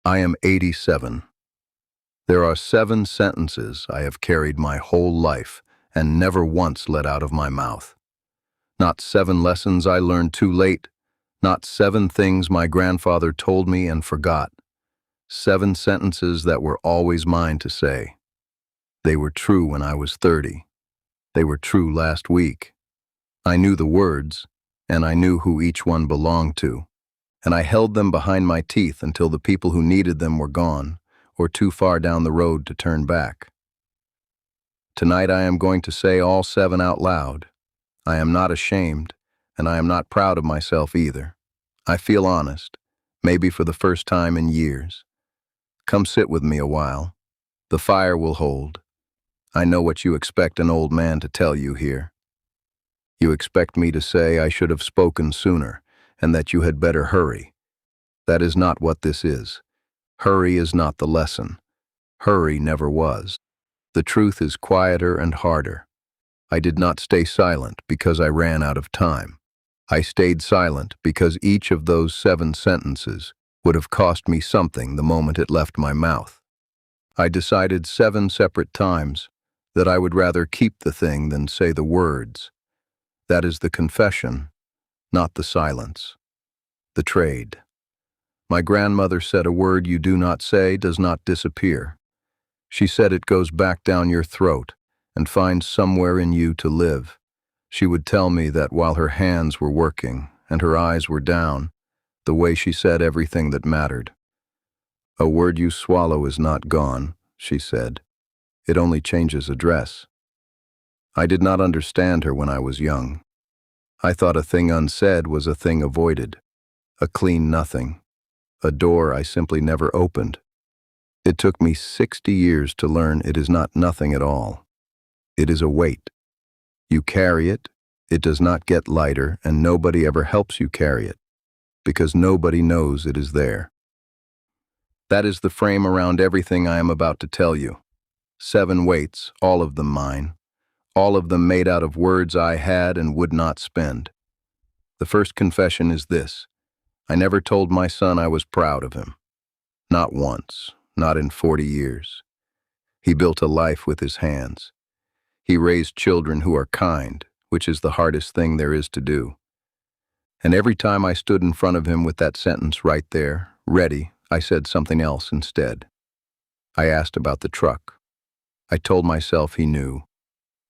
I am 87. There are 7 sentences I have carried my whole life and never once let out of my mouth. Not 7 lessons I learned too late, not 7 things my grandfather told me and forgot. 7 sentences that were always mine to say. They were true when I was 30. They were true last week. I knew the words, and I knew who each one belonged to, and I held them behind my teeth until the people who needed them were gone, or too far down the road to turn back. Tonight I am going to say all 7 out loud. I am not ashamed, and I am not proud of myself either. I feel honest, maybe for the first time in years. Come sit with me a while. The fire will hold. I know what you expect an old man to tell you here. You expect me to say I should have spoken sooner, and that you had better hurry. That is not what this is. Hurry is not the lesson. Hurry never was. The truth is quieter and harder. I did not stay silent because I ran out of time. I stayed silent because each of those 7 sentences would have cost me something the moment it left my mouth. I decided 7 separate times that I would rather keep the thing than say the words. That is the confession, not the silence. The trade. My grandmother said a word you do not say does not disappear. She said it goes back down your throat and finds somewhere in you to live. She would tell me that while her hands were working and her eyes were down, the way she said everything that mattered. A word you swallow is not gone, she said. It only changes address. I did not understand her when I was young. I thought a thing unsaid was a thing avoided, a clean nothing, a door I simply never opened. It took me 60 years to learn it is not nothing at all. It is a weight. You carry it, it does not get lighter, and nobody ever helps you carry it, because nobody knows it is there. That is the frame around everything I am about to tell you. 7 weights, all of them mine. All of them made out of words I had and would not spend. The first confession is this. I never told my son I was proud of him. Not once, not in 40 years. He built a life with his hands. He raised children who are kind, which is the hardest thing there is to do. And every time I stood in front of him with that sentence right there, ready, I said something else instead. I asked about the truck. I told myself he knew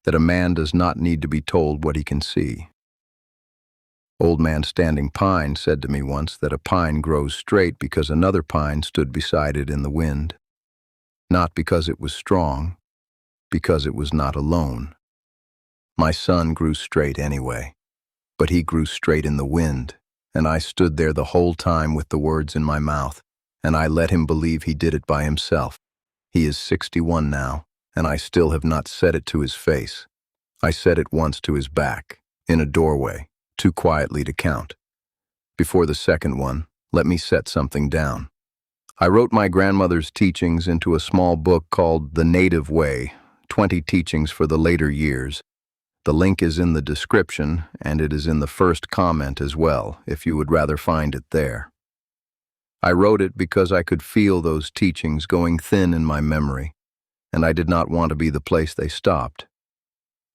that a man does not need to be told what he can see. Old Man Standing Pine said to me once that a pine grows straight because another pine stood beside it in the wind. Not because it was strong, because it was not alone. My son grew straight anyway, but he grew straight in the wind, and I stood there the whole time with the words in my mouth, and I let him believe he did it by himself. He is 61 now, and I still have not said it to his face. I said it once to his back, in a doorway, too quietly to count. Before the second one, let me set something down. I wrote my grandmother's teachings into a small book called The Native Way, 20 teachings for the later years. The link is in the description, and it is in the first comment as well, if you would rather find it there. I wrote it because I could feel those teachings going thin in my memory, and I did not want to be the place they stopped.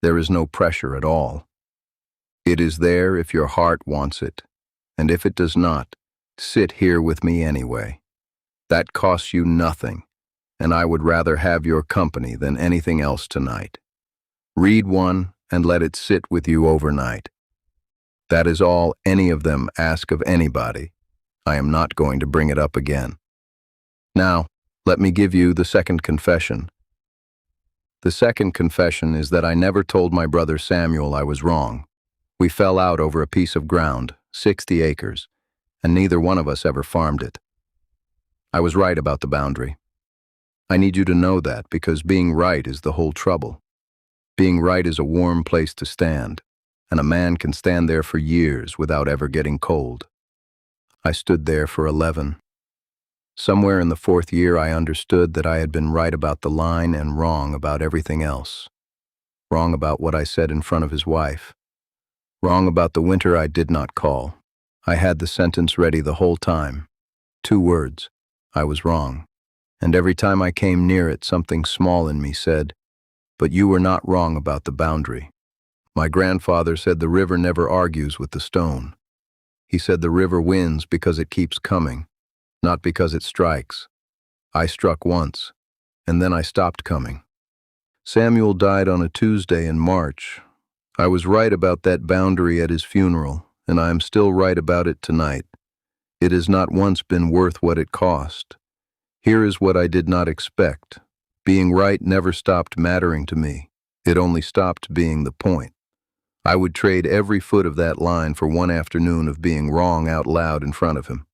There is no pressure at all. It is there if your heart wants it, and if it does not, sit here with me anyway. That costs you nothing, and I would rather have your company than anything else tonight. Read one and let it sit with you overnight. That is all any of them ask of anybody. I am not going to bring it up again. Now, let me give you the second confession. The second confession is that I never told my brother Samuel I was wrong. We fell out over a piece of ground, 60 acres, and neither one of us ever farmed it. I was right about the boundary. I need you to know that because being right is the whole trouble. Being right is a warm place to stand, and a man can stand there for years without ever getting cold. I stood there for 11. Somewhere in the 4th year I understood that I had been right about the line and wrong about everything else. Wrong about what I said in front of his wife. Wrong about the winter I did not call. I had the sentence ready the whole time. 2 words. I was wrong. And every time I came near it, something small in me said, "But you were not wrong about the boundary." My grandfather said the river never argues with the stone. He said the river wins because it keeps coming, not because it strikes. I struck once, and then I stopped coming. Samuel died on a Tuesday in March. I was right about that boundary at his funeral, and I am still right about it tonight. It has not once been worth what it cost. Here is what I did not expect. Being right never stopped mattering to me. It only stopped being the point. I would trade every foot of that line for one afternoon of being wrong out loud in front of him.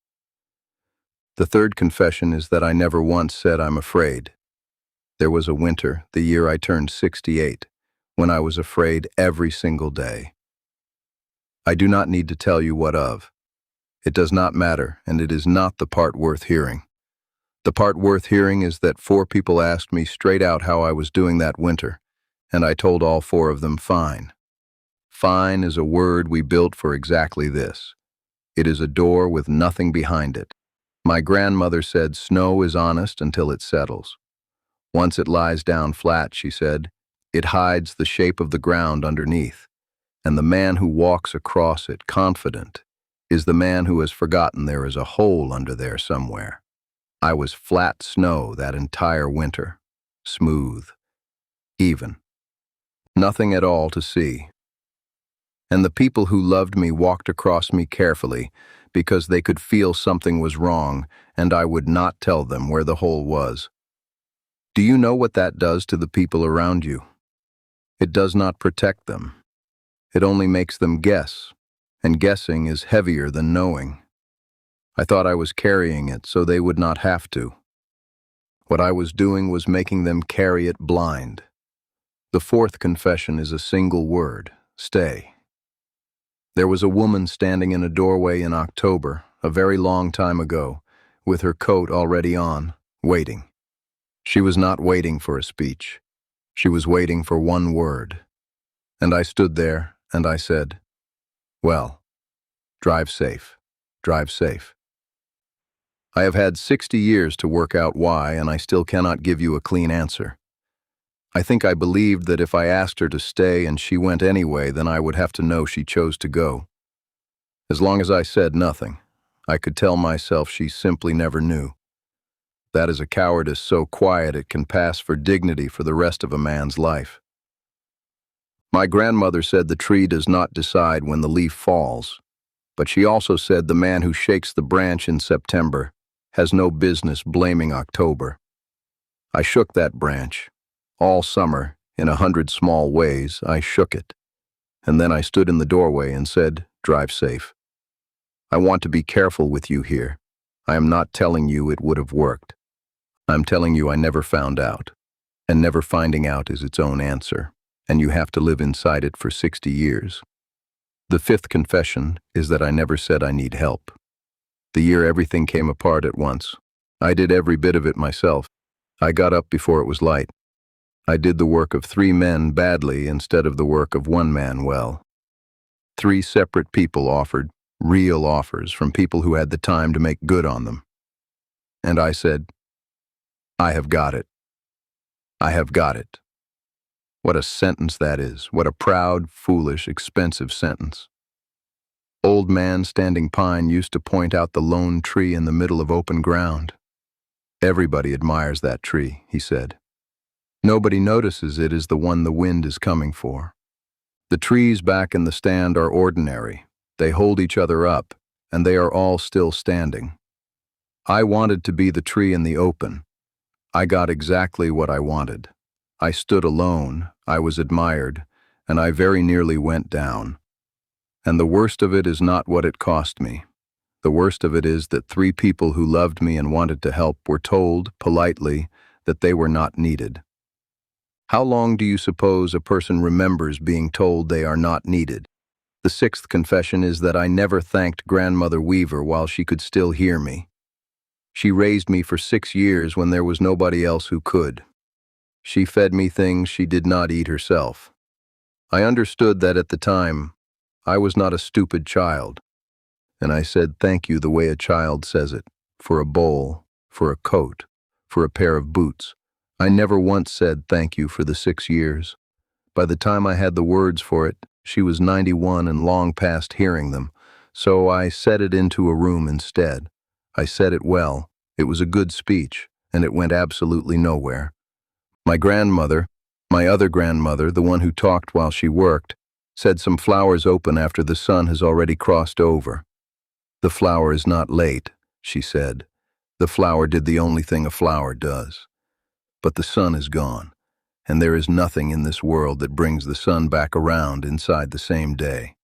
The third confession is that I never once said I'm afraid. There was a winter, the year I turned 68, when I was afraid every single day. I do not need to tell you what of. It does not matter, and it is not the part worth hearing. The part worth hearing is that 4 people asked me straight out how I was doing that winter, and I told all 4 of them fine. Fine is a word we built for exactly this. It is a door with nothing behind it. My grandmother said snow is honest until it settles. Once it lies down flat, she said, it hides the shape of the ground underneath, and the man who walks across it confident is the man who has forgotten there is a hole under there somewhere. I was flat snow that entire winter, smooth, even. Nothing at all to see. And the people who loved me walked across me carefully because they could feel something was wrong, and I would not tell them where the hole was. Do you know what that does to the people around you? It does not protect them. It only makes them guess, and guessing is heavier than knowing. I thought I was carrying it so they would not have to. What I was doing was making them carry it blind. The fourth confession is a single word: stay. There was a woman standing in a doorway in October, a very long time ago, with her coat already on, waiting. She was not waiting for a speech. She was waiting for one word. And I stood there, and I said, "Well, drive safe, drive safe." I have had 60 years to work out why, and I still cannot give you a clean answer. I think I believed that if I asked her to stay and she went anyway, then I would have to know she chose to go. As long as I said nothing, I could tell myself she simply never knew. That is a cowardice so quiet it can pass for dignity for the rest of a man's life. My grandmother said the tree does not decide when the leaf falls, but she also said the man who shakes the branch in September has no business blaming October. I shook that branch. All summer, in 100 small ways, I shook it. And then I stood in the doorway and said, "Drive safe." I want to be careful with you here. I am not telling you it would have worked. I'm telling you I never found out. And never finding out is its own answer, and you have to live inside it for 60 years. The fifth confession is that I never said I need help. The year everything came apart at once. I did every bit of it myself. I got up before it was light. I did the work of 3 men badly instead of the work of 1 man well. 3 separate people offered, real offers from people who had the time to make good on them. And I said, I have got it. I have got it. What a sentence that is. What a proud, foolish, expensive sentence. Old Man Standing Pine used to point out the lone tree in the middle of open ground. Everybody admires that tree, he said. Nobody notices it is the one the wind is coming for. The trees back in the stand are ordinary. They hold each other up, and they are all still standing. I wanted to be the tree in the open. I got exactly what I wanted. I stood alone, I was admired, and I very nearly went down. And the worst of it is not what it cost me. The worst of it is that 3 people who loved me and wanted to help were told, politely, that they were not needed. How long do you suppose a person remembers being told they are not needed? The 6th confession is that I never thanked Grandmother Weaver while she could still hear me. She raised me for 6 years when there was nobody else who could. She fed me things she did not eat herself. I understood that at the time, I was not a stupid child, and I said thank you the way a child says it, for a bowl, for a coat, for a pair of boots. I never once said thank you for the 6 years. By the time I had the words for it, she was 91 and long past hearing them, so I said it into a room instead. I said it well. It was a good speech, and it went absolutely nowhere. My grandmother, my other grandmother, the one who talked while she worked, said some flowers open after the sun has already crossed over. The flower is not late, she said. The flower did the only thing a flower does. But the sun is gone, and there is nothing in this world that brings the sun back around inside the same day.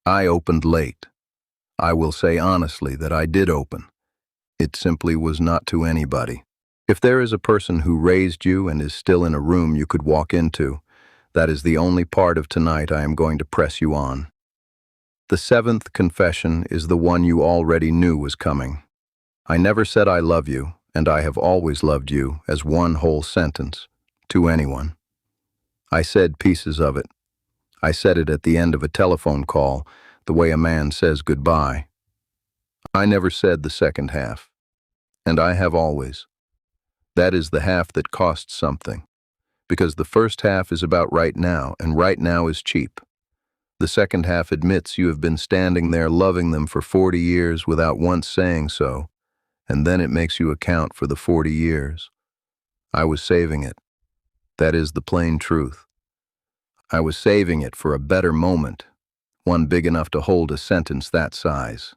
I opened late. I will say honestly that I did open. It simply was not to anybody. If there is a person who raised you and is still in a room you could walk into, that is the only part of tonight I am going to press you on. The seventh confession is the one you already knew was coming. I never said I love you, and I have always loved you as one whole sentence, to anyone. I said pieces of it. I said it at the end of a telephone call, the way a man says goodbye. I never said the second half, and I have always. That is the half that costs something, because the first half is about right now, and right now is cheap. The second half admits you have been standing there loving them for 40 years without once saying so, and then it makes you account for the 40 years. I was saving it. That is the plain truth. I was saving it for a better moment, one big enough to hold a sentence that size.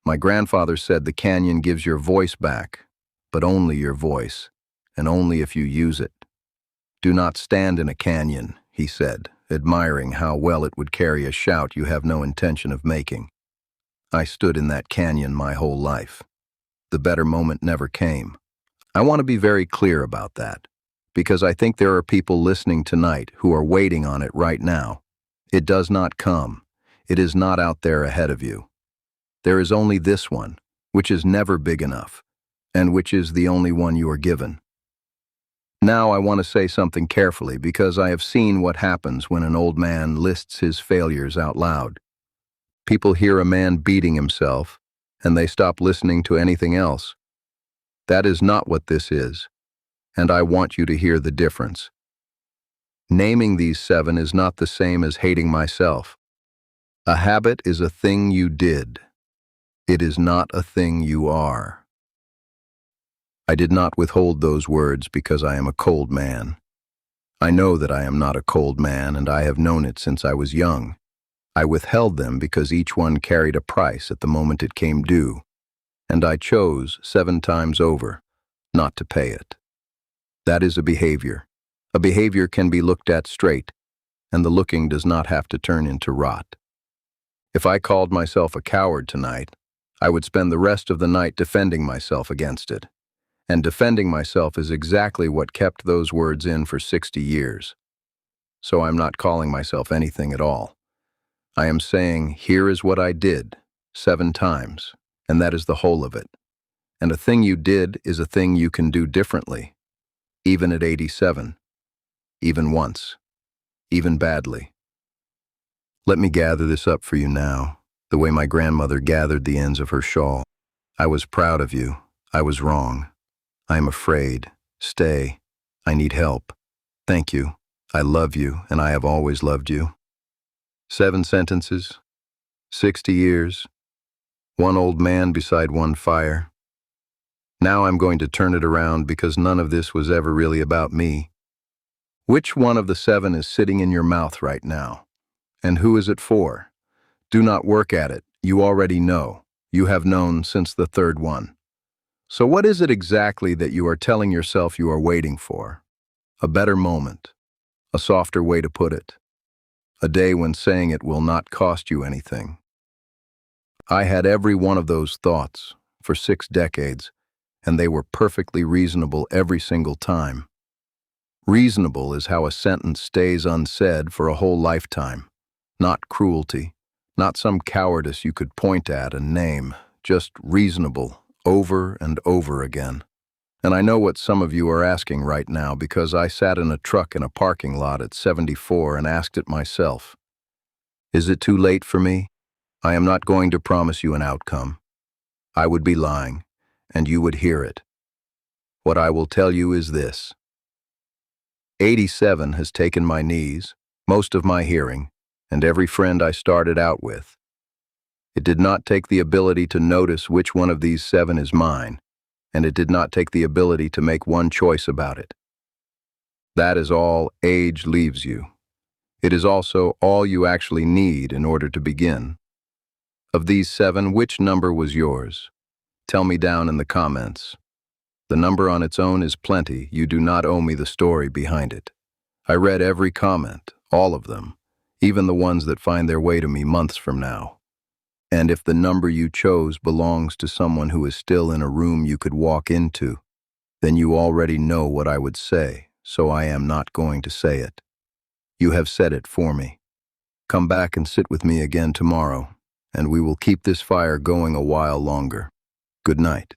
My grandfather said the canyon gives your voice back, but only your voice, and only if you use it. Do not stand in a canyon, he said, admiring how well it would carry a shout you have no intention of making. I stood in that canyon my whole life. The better moment never came. I want to be very clear about that, because I think there are people listening tonight who are waiting on it right now. It does not come. It is not out there ahead of you. There is only this one, which is never big enough, and which is the only one you are given. Now I want to say something carefully because I have seen what happens when an old man lists his failures out loud. People hear a man beating himself, and they stop listening to anything else. That is not what this is, and I want you to hear the difference. Naming these 7 is not the same as hating myself. A habit is a thing you did. It is not a thing you are. I did not withhold those words because I am a cold man. I know that I am not a cold man, and I have known it since I was young. I withheld them because each one carried a price at the moment it came due, and I chose 7 times over not to pay it. That is a behavior. A behavior can be looked at straight, and the looking does not have to turn into rot. If I called myself a coward tonight, I would spend the rest of the night defending myself against it. And defending myself is exactly what kept those words in for 60 years. So I'm not calling myself anything at all. I am saying, here is what I did, 7 times, and that is the whole of it. And a thing you did is a thing you can do differently, even at 87, even once, even badly. Let me gather this up for you now, the way my grandmother gathered the ends of her shawl. I was proud of you. I was wrong. I am afraid. Stay. I need help. Thank you. I love you, and I have always loved you. 7 sentences, 60 years, 1 old man beside 1 fire. Now I'm going to turn it around because none of this was ever really about me. Which one of the 7 is sitting in your mouth right now? And who is it for? Do not work at it. You already know. You have known since the 3rd one. So what is it exactly that you are telling yourself you are waiting for? A better moment. A softer way to put it. A day when saying it will not cost you anything. I had every one of those thoughts for 6 decades, and they were perfectly reasonable every single time. Reasonable is how a sentence stays unsaid for a whole lifetime. Not cruelty, not some cowardice you could point at and name, just reasonable, over and over again. And I know what some of you are asking right now because I sat in a truck in a parking lot at 74 and asked it myself. Is it too late for me? I am not going to promise you an outcome. I would be lying, and you would hear it. What I will tell you is this. 87 has taken my knees, most of my hearing, and every friend I started out with. It did not take the ability to notice which one of these 7 is mine, and it did not take the ability to make one choice about it. That is all age leaves you. It is also all you actually need in order to begin. Of these 7, which number was yours? Tell me down in the comments. The number on its own is plenty. You do not owe me the story behind it. I read every comment, all of them, even the ones that find their way to me months from now. And if the number you chose belongs to someone who is still in a room you could walk into, then you already know what I would say, so I am not going to say it. You have said it for me. Come back and sit with me again tomorrow, and we will keep this fire going a while longer. Good night.